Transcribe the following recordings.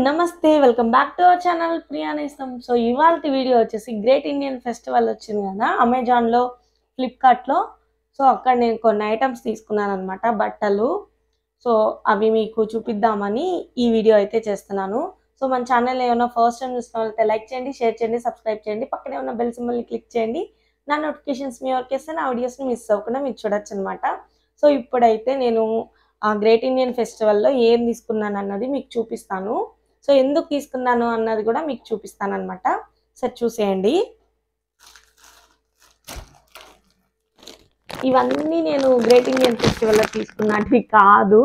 నమస్తే welcome back to our channel Priyanestham. So ఇవాల్టి video వచ్చేసి గ్రేట్ ఇండియన్ ఫెస్టివల్ వచ్చింది కదా అమెజాన్లో, ఫ్లిప్కార్ట్లో. సో అక్కడ నేను కొన్ని ఐటమ్స్ తీసుకున్నాను అనమాట, బట్టలు. సో అవి మీకు చూపిద్దామని ఈ వీడియో అయితే చేస్తున్నాను. సో మన ఛానల్ ఏమైనా ఫస్ట్ టైం చూసిన వాళ్ళైతే లైక్ చేయండి, షేర్ చేయండి, సబ్స్క్రైబ్ చేయండి, పక్కనే ఉన్న బెల్ సింబల్ని క్లిక్ చేయండి. నా నోటిఫికేషన్స్ మీ వరకు వస్తే నా వీడియోస్ని మిస్ అవ్వకుండా మీరు చూడొచ్చు అనమాట. సో ఇప్పుడైతే నేను ఆ గ్రేట్ ఇండియన్ ఫెస్టివల్లో ఏం తీసుకున్నాను అన్నది మీకు చూపిస్తాను. సో ఎందుకు తీసుకున్నాను అన్నది కూడా మీకు చూపిస్తాను అనమాట. సరే చూసేయండి. ఇవన్నీ నేను గ్రేట్ ఇండియన్ ఫెస్టివల్లో తీసుకున్నవి కాదు,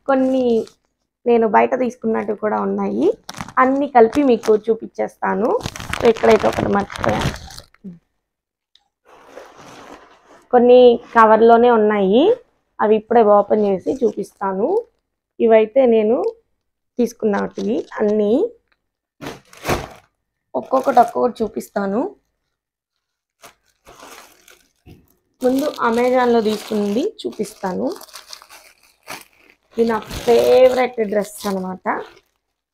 కొన్ని నేను బయట తీసుకున్నట్టు కూడా ఉన్నాయి. అన్నీ కలిపి మీకు చూపించేస్తాను. సో ఇక్కడైతే ఒకటి మర్చిపోయాను, కొన్ని కవర్లోనే ఉన్నాయి, అవి ఇప్పుడే ఓపెన్ చేసి చూపిస్తాను. ఇవైతే నేను తీసుకున్నవి అన్నీ ఒక్కొక్కటి చూపిస్తాను. ముందు అమెజాన్లో తీసుకుంది చూపిస్తాను. ఇది నా ఫేవరెట్ డ్రెస్ అనమాట.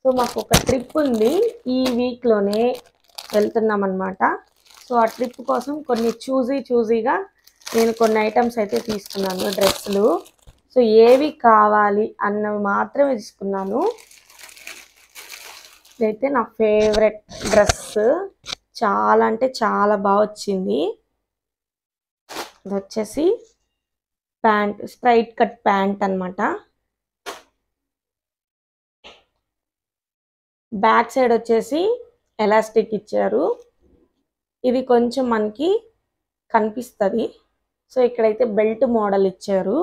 సో మాకు ఒక ట్రిప్ ఉంది, ఈ వీక్లోనే వెళ్తున్నాం అనమాట. సో ఆ ట్రిప్ కోసం కొన్ని చూజీగా నేను కొన్ని ఐటమ్స్ అయితే తీసుకున్నాను, డ్రెస్సులు. సో ఏవి కావాలి అన్నవి మాత్రమే తీసుకున్నాను. ఇదైతే నా ఫేవరెట్ డ్రెస్, చాలా అంటే చాలా బాగా వచ్చింది. ఇది వచ్చేసి ప్యాంట్, స్ట్రైట్ కట్ ప్యాంట్ అనమాట. బ్యాక్ సైడ్ వచ్చేసి ఎలాస్టిక్ ఇచ్చారు, ఇది కొంచెం మనకి కనిపిస్తుంది. సో ఇక్కడైతే బెల్ట్ మోడల్ ఇచ్చారు.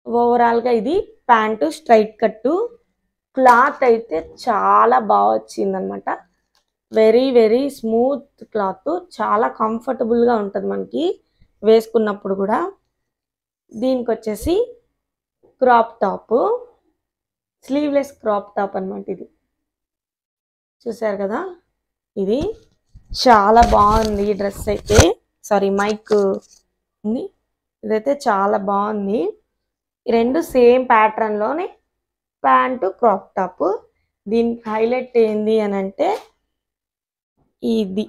ఓవరాల్గా ఇది ప్యాంటు స్ట్రైట్ కట్టు. క్లాత్ అయితే చాలా బాగా వచ్చిందనమాట, వెరీ స్మూత్ క్లాత్, చాలా కంఫర్టబుల్గా ఉంటుంది మనకి వేసుకున్నప్పుడు కూడా. దీనికి వచ్చేసి crop top, sleeveless crop top అనమాట. ఇది చూసారు కదా, ఇది చాలా బాగుంది ఈ డ్రెస్ అయితే. సారీ మైక్ ఉంది. ఇదైతే చాలా బాగుంది. ఈ రెండు సేమ్ ప్యాటర్న్లోనే ప్యాంటు క్రాప్ టాప్. దీనికి హైలైట్ ఏంది అని అంటే ఇది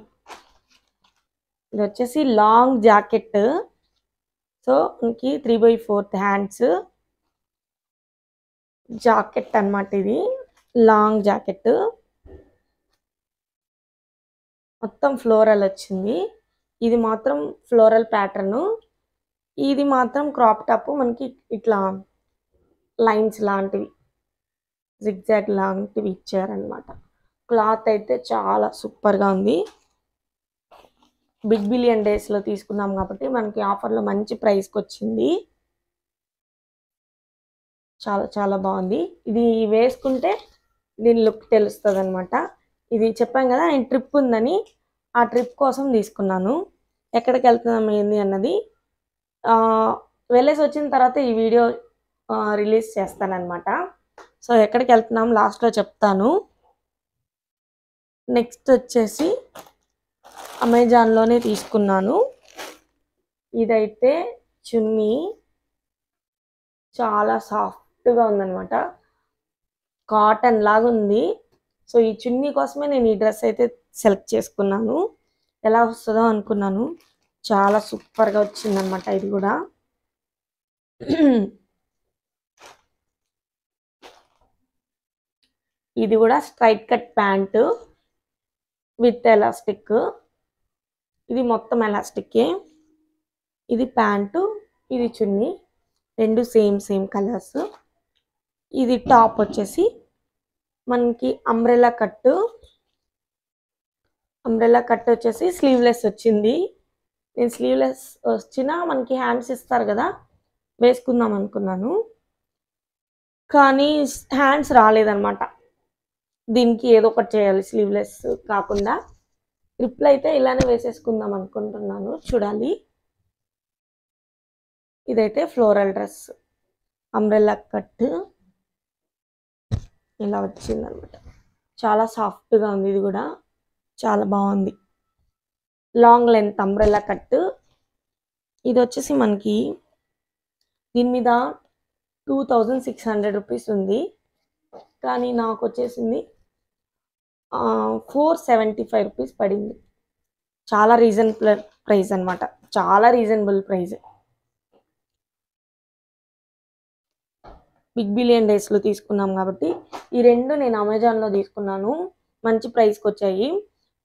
వచ్చేసి లాంగ్ జాకెట్. సో మనకి 3/4 హ్యాండ్స్ జాకెట్ అనమాట. ఇది లాంగ్ జాకెట్, మొత్తం ఫ్లోరల్ వచ్చింది. ఇది మాత్రం ఫ్లోరల్ ప్యాటర్ను. ఇది మాత్రం క్రాప్ టాప్, మనకి ఇట్లా లైన్స్ లాంటివి, జిగ్జాగ్ లాంటివి ఇచ్చారనమాట. క్లాత్ అయితే చాలా సూపర్గా ఉంది. బిగ్ బిలియన్ డేస్లో తీసుకున్నాం కాబట్టి మనకి ఆఫర్లో మంచి ప్రైస్కి వచ్చింది. చాలా బాగుంది. ఇది వేసుకుంటే దీని లుక్ తెలుస్తుంది అనమాట. ఇది చెప్పాం కదా నేను ట్రిప్ ఉందని, ఆ ట్రిప్ కోసం తీసుకున్నాను. ఎక్కడికి వెళ్తున్నాం ఏంది అన్నది వెళ్ళేసి వచ్చిన తర్వాత ఈ వీడియో రిలీజ్ చేస్తానన్నమాట. సో ఎక్కడికి వెళ్తున్నాం లాస్ట్లో చెప్తాను. నెక్స్ట్ వచ్చేసి అమెజాన్లోనే తీసుకున్నాను. ఇదైతే చున్నీ చాలా సాఫ్ట్గా ఉందన్నమాట, కాటన్ లాగా ఉంది. సో ఈ చున్నీ కోసమే నేను ఈ డ్రెస్ అయితే సెలెక్ట్ చేసుకున్నాను. ఎలా వస్తుందో అనుకున్నాను, చాలా సూపర్గా వచ్చిందనమాట. ఇది కూడా ఇది కూడా straight cut pant with elastic. ఇది మొత్తం ఎలాస్టిక్కే. ఇది ప్యాంటు, ఇది చున్నీ, రెండు సేమ్ కలర్స్. ఇది టాప్ వచ్చేసి మనకి అంబ్రెల్లా కట్ వచ్చేసి స్లీవ్లెస్ వచ్చింది. నేను స్లీవ్లెస్ వచ్చినా మనకి హ్యాండ్స్ ఇస్తారు కదా, వేసుకుందాం అనుకున్నాను, కానీ హ్యాండ్స్ రాలేదన్నమాట. దీనికి ఏదో ఒకటి చేయాలి, స్లీవ్లెస్ కాకుండా. ట్రిప్లు అయితే ఇలానే వేసేసుకుందాం అనుకుంటున్నాను, చూడాలి. ఇదైతే ఫ్లోరల్ డ్రెస్, అంబ్రెల్లా కట్ ఇలా వచ్చిందనమాట. చాలా సాఫ్ట్గా ఉంది, ఇది కూడా చాలా బాగుంది. Long length umbrella cut. ఇది వచ్చేసి మనకి దీని మీద 2600 రూపీస్ ఉంది. కానీ నాకు వచ్చేసింది 475 రూపీస్ పడింది. చాలా రీజనబుల్ ప్రైస్ అనమాట, చాలా రీజనబుల్ ప్రైస్. బిగ్ బిలియన్ డేస్లో తీసుకున్నాం కాబట్టి ఈ రెండు నేను అమెజాన్లో తీసుకున్నాను, మంచి ప్రైస్కి వచ్చాయి.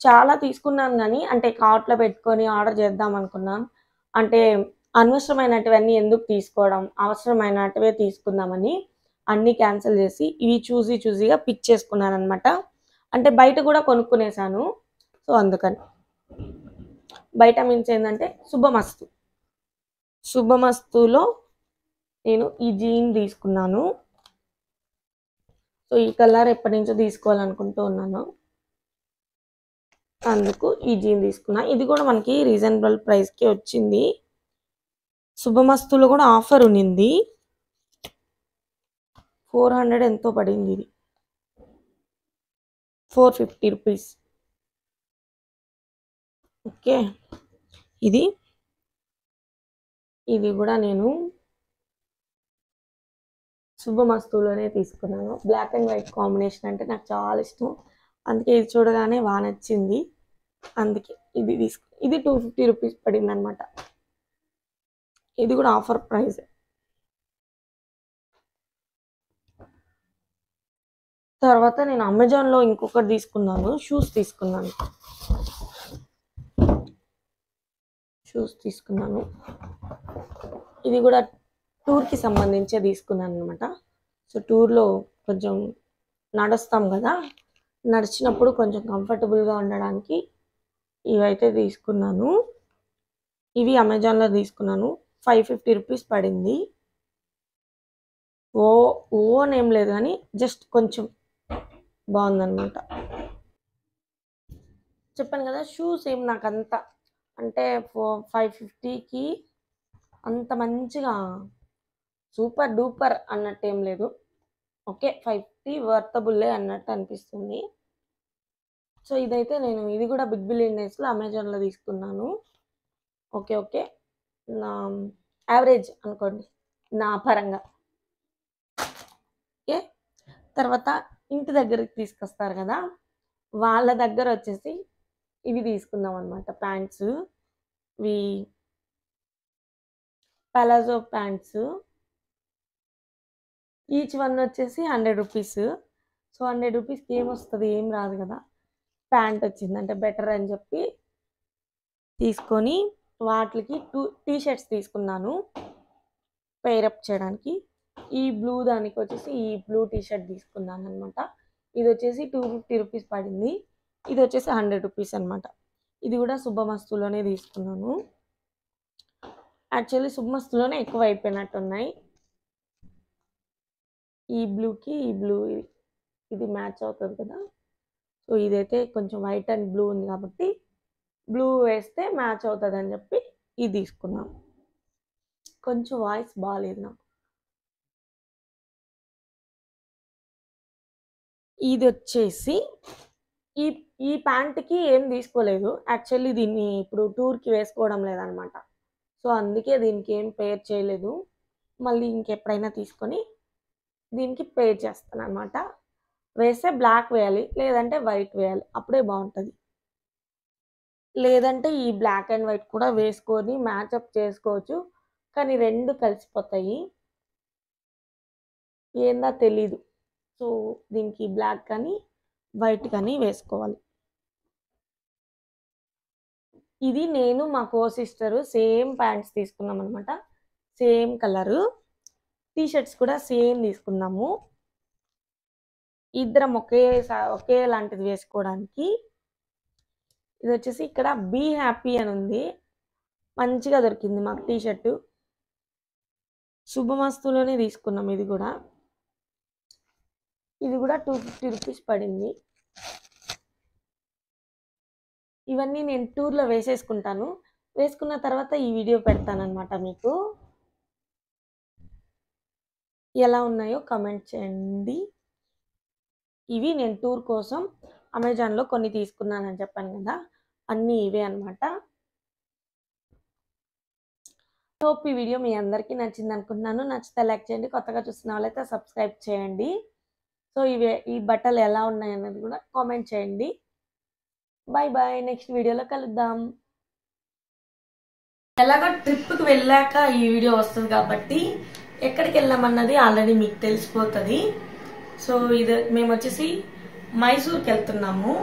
చాలా తీసుకున్నాను కానీ అంటే కార్ట్లో పెట్టుకొని ఆర్డర్ చేద్దాం అనుకున్నాను. అంటే అనవసరమైనటువన్నీ ఎందుకు తీసుకోవడం, అవసరమైనటువే తీసుకుందామని అన్నీ క్యాన్సిల్ చేసి ఇవి చూసిగా పిక్ చేసుకున్నాను అనమాట. అంటే బయట కూడా కొనుక్కునేసాను. సో అందుకని బయట మీన్స్ ఏంటంటే శుభమస్తులో నేను ఈ జీన్ తీసుకున్నాను. సో ఈ కలర్ ఎప్పటి నుంచో తీసుకోవాలనుకుంటూ ఉన్నాను, అందుకు ఈ జీన్ తీసుకున్నా. ఇది కూడా మనకి రీజనబుల్ ప్రైస్కి వచ్చింది. శుభమస్తులో కూడా ఆఫర్ ఉన్నింది, 400 ఎంతో పడింది. ఇది 450 రూపీస్. ఓకే, ఇది కూడా నేను శుభమస్తులోనే తీసుకున్నాను. బ్లాక్ అండ్ వైట్ కాంబినేషన్ అంటే నాకు చాలా ఇష్టం, అందుకే ఇది చూడగానే బాగా నచ్చింది, అందుకే ఇది ఇది 250 రూపీస్ పడింది అనమాట. ఇది కూడా ఆఫర్ ప్రైస్. తర్వాత నేను అమెజాన్లో ఇంకొకటి తీసుకున్నాను, షూస్ తీసుకున్నాను. ఇది కూడా టూర్కి సంబంధించే తీసుకున్నాను అనమాట. సో టూర్లో కొంచెం నడుస్తాం కదా, నడిచినప్పుడు కొంచెం కంఫర్టబుల్గా ఉండడానికి ఇవైతే తీసుకున్నాను. ఇవి అమెజాన్లో తీసుకున్నాను, 550 రూపీస్ పడింది. ఓన్ ఏం లేదు కానీ జస్ట్ కొంచెం బాగుందన్నమాట. చెప్పాను కదా షూస్ ఏం నాకు అంత అంటే 550కి అంత మంచిగా సూపర్ డూపర్ అన్నట్టు ఏం లేదు. ఓకే, 550 వర్తబుల్లే అన్నట్టు అనిపిస్తుంది. సో ఇదైతే నేను ఇది కూడా బిగ్ బిలియన్ డేస్లో అమెజాన్లో తీసుకున్నాను. ఓకే, నా యావరేజ్ అనుకోండి నా పరంగా. ఓకే, తర్వాత ఇంటి దగ్గరికి తీసుకొస్తారు కదా, వాళ్ళ దగ్గర వచ్చేసి ఇవి తీసుకుందాం అనమాట. ప్యాంట్స్, ఇవి పలాజో ప్యాంట్స్, ఈచ్ వన్ వచ్చేసి 100 రూపీస్. సో 100 రూపీస్కి ఏమొస్తుంది, ఏం రాదు కదా. ప్యాంట్ వచ్చిందంటే బెటర్ అని చెప్పి తీసుకొని వాటికి 2 టీ-షర్ట్స్ తీసుకున్నాను పేరప్ చేయడానికి. ఈ బ్లూ దానికి వచ్చేసి ఈ బ్లూ టీ-షర్ట్ తీసుకున్నాను అనమాట. ఇది వచ్చేసి 250 రూపీస్ పడింది. ఇది వచ్చేసి 100 రూపీస్ అనమాట. ఇది కూడా శుభమస్తులోనే తీసుకున్నాను. యాక్చువల్లీ శుభమస్తులోనే ఎక్కువ అయిపోయినట్టున్నాయి. ఈ బ్లూకి ఈ బ్లూ ఇది మ్యాచ్ అవుతుంది కదా. సో ఇదైతే కొంచెం వైట్ అండ్ బ్లూ ఉంది కాబట్టి బ్లూ వేస్తే మ్యాచ్ అవుతుంది అని చెప్పి ఇది తీసుకున్నాం. కొంచెం వాయిస్ బాగాలేదు నాకు. ఇది వచ్చేసి ఈ ప్యాంట్కి ఏం తీసుకోలేదు యాక్చువల్లీ, దీన్ని ఇప్పుడు టూర్కి వేసుకోవడం లేదనమాట. సో అందుకే దీనికి ఏం పేర్ చేయలేదు. మళ్ళీ ఇంకెప్పుడైనా తీసుకొని దీనికి పేర్ చేస్తాను అనమాట. వేస్తే బ్లాక్ వేయాలి, లేదంటే వైట్ వేయాలి, అప్పుడే బాగుంటుంది. లేదంటే ఈ బ్లాక్ అండ్ వైట్ కూడా వేసుకొని మ్యాచప్ చేసుకోవచ్చు, కానీ రెండు కలిసిపోతాయి, ఏందా తెలీదు. సో దీనికి బ్లాక్ కానీ వైట్ కానీ వేసుకోవాలి. ఇది నేను మా కో సిస్టరు సేమ్ ప్యాంట్స్ తీసుకున్నాం అనమాట, సేమ్ కలరు. టీషర్ట్స్ కూడా సేమ్ తీసుకున్నాము, ఇద్దరం ఒకేలాంటిది వేసుకోవడానికి. ఇది వచ్చేసి ఇక్కడ బీ హ్యాపీ అని ఉంది, మంచిగా దొరికింది మాకు టీషర్టు. శుభమస్తులోనే తీసుకున్నాం. ఇది కూడా 250 రూపీస్ పడింది. ఇవన్నీ నేను టూర్లో వేసేసుకుంటాను, వేసుకున్న తర్వాత ఈ వీడియో పెడతానమాట. మీకు ఎలా ఉన్నాయో కమెంట్ చేయండి. ఇవి నేను టూర్ కోసం అమెజాన్లో కొన్ని తీసుకున్నానని చెప్పాను కదా, అన్నీ ఇవే అనమాట. హోప్ ఈ వీడియో మీ అందరికీ నచ్చింది అనుకుంటున్నాను. నచ్చితే లైక్ చేయండి, కొత్తగా చూస్తున్న వాళ్ళైతే సబ్స్క్రైబ్ చేయండి. సో ఈ బట్టలు ఎలా ఉన్నాయి అన్నది కూడా కామెంట్ చేయండి. బాయ్ బాయ్, నెక్స్ట్ వీడియోలో కలుద్దాం. ఎలాగో ట్రిప్కి వెళ్ళాక ఈ వీడియో వస్తుంది కాబట్టి ఎక్కడికి వెళ్ళామన్నది ఆల్రెడీ మీకు తెలిసిపోతుంది. సో ఇది మేము వచ్చేసి మైసూర్కి వెళ్తున్నాము.